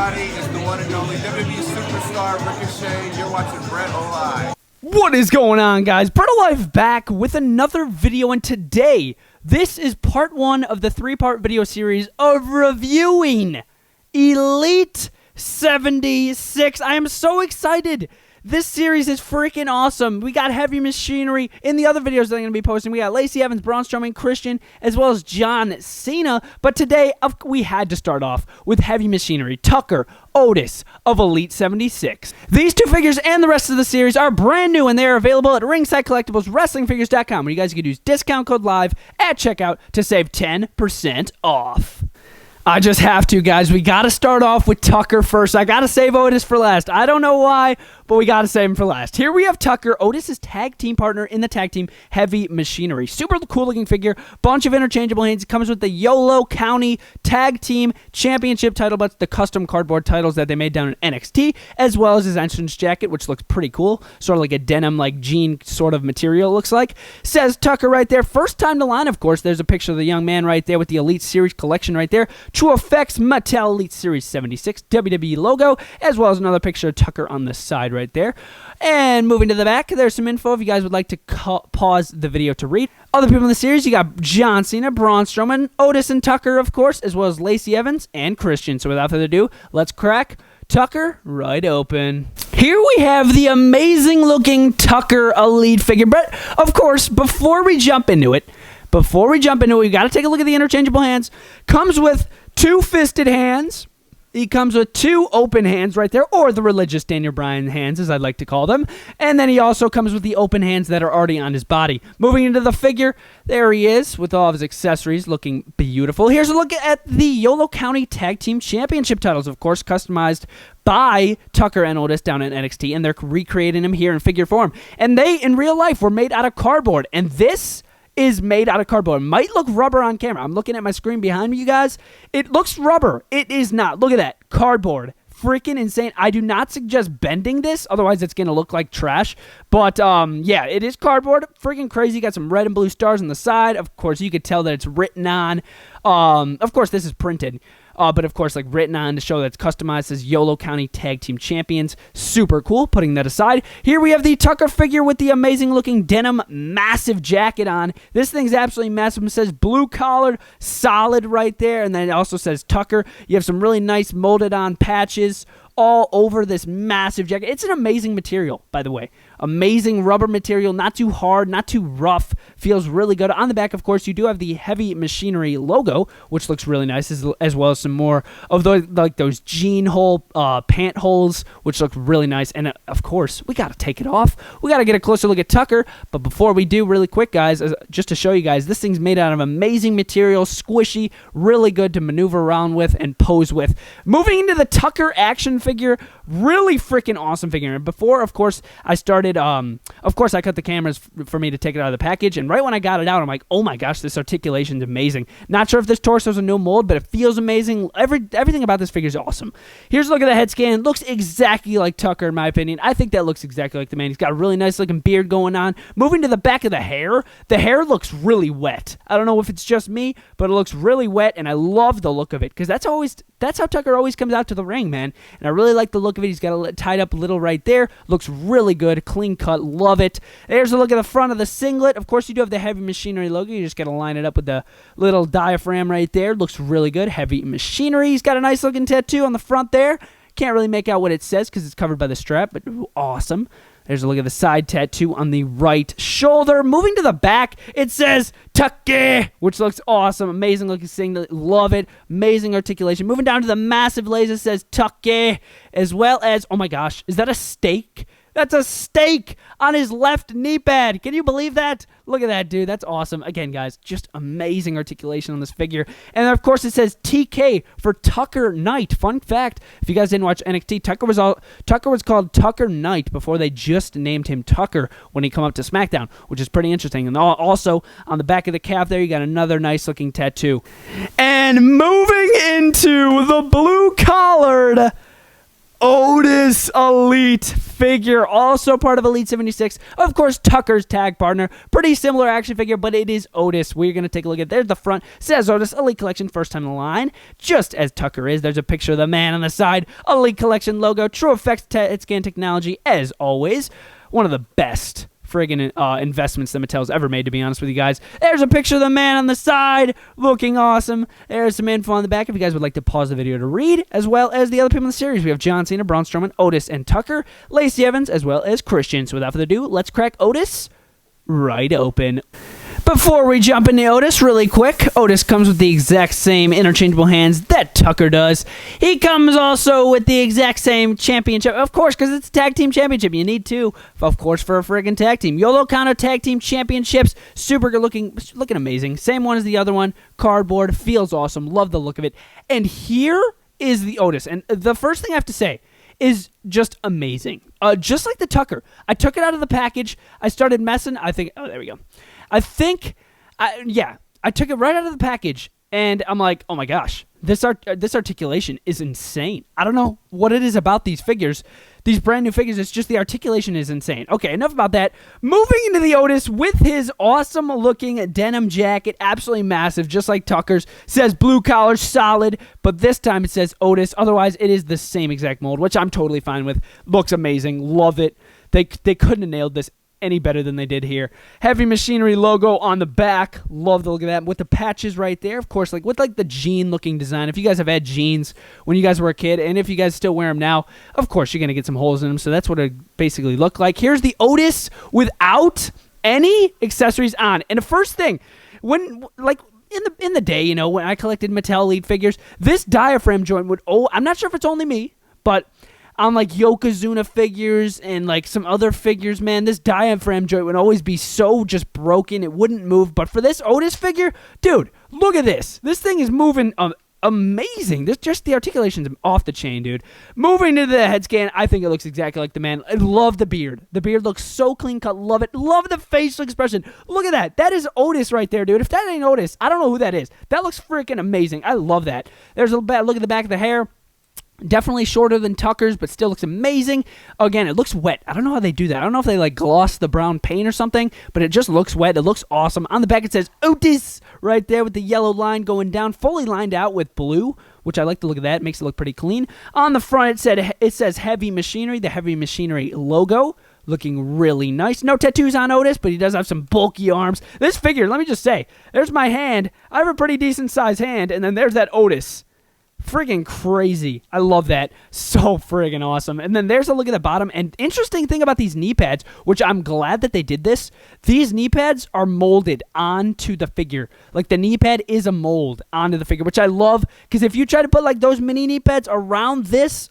everybody? It's the one and only WWE superstar Ricochet. You're watching BrettO Live. What is going on, guys? BrettO Live back with another video, and today, this is part one of the three-part video series of reviewing Elite 76. I am so excited. This series is freaking awesome. We got Heavy Machinery in the other videos that I'm going to be posting. We got Lacey Evans, Braun Strowman, Christian, as well as John Cena. But today, we had to start off with Heavy Machinery, Tucker, Otis of Elite 76. These two figures and the rest of the series are brand new, and they are available at Ringside Collectibles, WrestlingFigures.com, where you guys can use discount code LIVE at checkout to save 10% off. I just have to, guys. We got to start off with Tucker first. I got to save Otis for last. I don't know why, but we got to save him for last. Here we have Tucker, Otis' tag team partner in the tag team Heavy Machinery. Super cool looking figure. Bunch of interchangeable hands. It comes with the Yolo County Tag Team Championship title, but the custom cardboard titles that they made down in NXT, as well as his entrance jacket, which looks pretty cool. Sort of like a denim, like jean sort of material, it looks like. Says Tucker right there. First time to line, of course. There's a picture of the young man right there with the Elite Series collection right there. True Effects Mattel Elite Series 76 WWE logo, as well as another picture of Tucker on the side right there. And moving to the back, there's some info if you guys would like to pause the video to read. Other people in the series, you got John Cena, Braun Strowman, Otis and Tucker, of course, as well as Lacey Evans and Christian. So without further ado, let's crack Tucker right open. Here we have the amazing looking Tucker Elite figure. But of course, before we jump into it, we got to take a look at the interchangeable hands. Comes with two fisted hands. He comes with two open hands right there, or the religious Daniel Bryan hands, as I'd like to call them. And then he also comes with the open hands that are already on his body. Moving into the figure, there he is with all of his accessories looking beautiful. Here's a look at the Yolo County Tag Team Championship titles, of course, customized by Tucker and Otis down in NXT, and they're recreating them here in figure form. And they, in real life, were made out of cardboard. And this is made out of cardboard. It might look rubber on camera. I'm looking at my screen behind me, you guys. It looks rubber. It is not. Look at that. Cardboard. Freaking insane. I do not suggest bending this, otherwise it's going to look like trash. But, yeah, it is cardboard. Freaking crazy. Got some red and blue stars on the side. Of course, you could tell that it's written on. Of course, this is printed. But of course, like written on to show that it's customized as Yolo County Tag Team Champions. Super cool. Putting that aside, here we have the Tucker figure with the amazing looking denim massive jacket on. This thing's absolutely massive. It says blue collared, solid right there. And then it also says Tucker. You have some really nice molded on patches all over this massive jacket. It's an amazing material, by the way. Amazing rubber material, not too hard, not too rough. Feels really good. On the back, of course, you do have the Heavy Machinery logo, which looks really nice, as well as some more of those, like those jean hole, pant holes, which look really nice. And of course, we got to take it off. We got to get a closer look at Tucker. But before we do, really quick, guys, just to show you guys, this thing's made out of amazing material, squishy, really good to maneuver around with and pose with. Moving into the Tucker action figure, really freaking awesome figure. And before, of course, I started, of course, I cut the cameras for me to take it out of the package, and right when I got it out, I'm like, oh my gosh, this articulation's amazing. Not sure if this torso's a new mold, but it feels amazing. Everything about this figure is awesome. Here's a look at the head scan. Looks exactly like Tucker, in my opinion. I think that looks exactly like the man. He's got a really nice looking beard going on. Moving to the back of the hair looks really wet. I don't know if it's just me, but it looks really wet, and I love the look of it, because that's how Tucker always comes out to the ring, man. And I really like the look of it. He's got it tied up a little right there. Looks really good. Clean cut. Love it. There's a look at the front of the singlet. Of course, you do have the Heavy Machinery logo. You just got to line it up with the little diaphragm right there. Looks really good. Heavy Machinery. He's got a nice looking tattoo on the front there. Can't really make out what it says because it's covered by the strap, but awesome. There's a look at the side tattoo on the right shoulder. Moving to the back, it says Tucker, which looks awesome. Amazing looking singlet. Love it. Amazing articulation. Moving down to the massive laser, says Tucker, as well as, oh my gosh, is that a steak? That's a steak on his left knee pad. Can you believe that? Look at that, dude. That's awesome. Again, guys, just amazing articulation on this figure. And then, of course, it says TK for Tucker Knight. Fun fact, if you guys didn't watch NXT, Tucker was called Tucker Knight before they just named him Tucker when he come up to SmackDown, which is pretty interesting. And also, on the back of the calf there, you got another nice-looking tattoo. And moving into the blue-collared Otis Elite figure, also part of Elite 76. Of course, Tucker's tag partner. Pretty similar action figure, but it is Otis. We're going to take a look at it. There's the front. Says Otis Elite Collection, first time in the line, just as Tucker is. There's a picture of the man on the side. Elite Collection logo. True Effects head scan technology, as always. One of the best friggin' investments that Mattel's ever made, to be honest with you guys. There's a picture of the man on the side, looking awesome. There's some info on the back if you guys would like to pause the video to read, as well as the other people in the series. We have John Cena, Braun Strowman, Otis, and Tucker, Lacey Evans, as well as Christian. So without further ado, let's crack Otis right open. Before we jump into Otis, really quick, Otis comes with the exact same interchangeable hands that Tucker does. He comes also with the exact same championship, of course, because it's a tag team championship. You need two, of course, for a friggin' tag team. Yolo Kano tag team championships, super good looking amazing. Same one as the other one, cardboard, feels awesome, love the look of it. And here is the Otis, and the first thing I have to say is just amazing. Just like the Tucker, I took it out of the package, I started messing, I think, oh, there we go. I took it right out of the package, and I'm like, oh my gosh, this articulation is insane. I don't know what it is about these figures, these brand new figures. It's just the articulation is insane. Okay, enough about that. Moving into the Otis with his awesome looking denim jacket, absolutely massive, just like Tucker's. Says blue collar, solid, but this time it says Otis. Otherwise, it is the same exact mold, which I'm totally fine with. Looks amazing, love it. They couldn't have nailed this any better than they did here. Heavy Machinery logo on the back. Love the look of that. With the patches right there, of course, with the jean looking design. If you guys have had jeans when you guys were a kid, and if you guys still wear them now, of course you're going to get some holes in them. So that's what it basically looked like. Here's the Otis without any accessories on. And the first thing, when in the day, when I collected Mattel Elite figures, this diaphragm joint would, I'm not sure if it's only me, but on Yokozuna figures and some other figures, man, this diaphragm joint would always be so just broken, it wouldn't move. But for this Otis figure, dude, look at this. This thing is moving amazing. Just the articulation's off the chain, dude. Moving to the head scan, I think it looks exactly like the man. I love the beard. The beard looks so clean cut. Love it. Love the facial expression. Look at that. That is Otis right there, dude. If that ain't Otis, I don't know who that is. That looks freaking amazing. I love that. There's a look at the back of the hair. Definitely shorter than Tucker's, but still looks amazing. Again, it looks wet. I don't know how they do that. I don't know if they gloss the brown paint or something, but it just looks wet. It looks awesome. On the back it says Otis right there with the yellow line going down, fully lined out with blue, which I like the look of that. It makes it look pretty clean. On the front it says Heavy Machinery, the Heavy Machinery logo. Looking really nice. No tattoos on Otis, but he does have some bulky arms. This figure, let me just say, there's my hand. I have a pretty decent sized hand, and then there's that Otis. Friggin' crazy. I love that. So friggin' awesome. And then there's a look at the bottom. And interesting thing about these knee pads, which I'm glad that they did this, these knee pads are molded onto the figure. The knee pad is a mold onto the figure, which I love, because if you try to put those mini knee pads around this,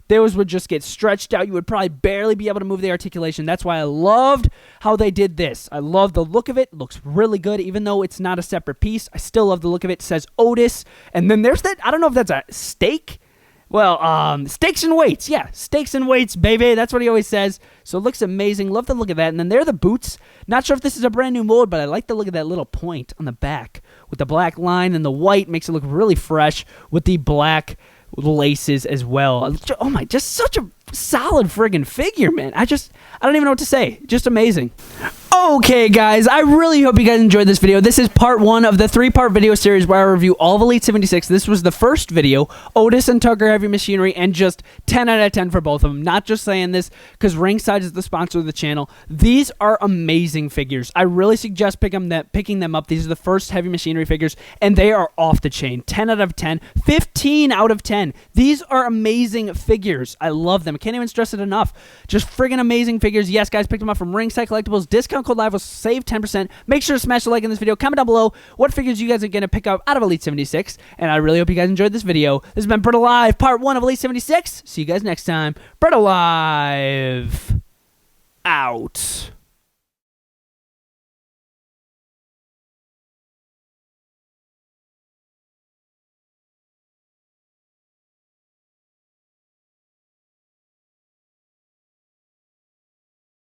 those would just get stretched out. You would probably barely be able to move the articulation. That's why I loved how they did this. I love the look of it. It looks really good. Even though it's not a separate piece, I still love the look of it. It says Otis. And then there's that, I don't know if that's a stake. Well, stakes and weights. Yeah, stakes and weights, baby. That's what he always says. So it looks amazing. Love the look of that. And then there are the boots. Not sure if this is a brand new mold, but I like the look of that little point on the back with the black line, and the white makes it look really fresh with the black laces as well. Oh my, just such a solid friggin' figure, man. I don't even know what to say. Just amazing. Okay, guys, I really hope you guys enjoyed this video. This is part one of the three-part video series where I review all of Elite 76. This was the first video, Otis and Tucker Heavy Machinery, and just 10 out of 10 for both of them. Not just saying this because Ringside is the sponsor of the channel. These are amazing figures. I really suggest picking them up. These are the first Heavy Machinery figures, and they are off the chain. 10 out of 10, 15 out of 10. These are amazing figures. I love them. Can't even stress it enough. Just friggin' amazing figures. Yes, guys, picked them up from Ringside Collectibles. Discount code live will save 10%. Make sure to smash the like in this video. Comment down below what figures you guys are going to pick up out of Elite 76. And I really hope you guys enjoyed this video. This has been BrettO Live, part one of Elite 76. See you guys next time. BrettO Live out.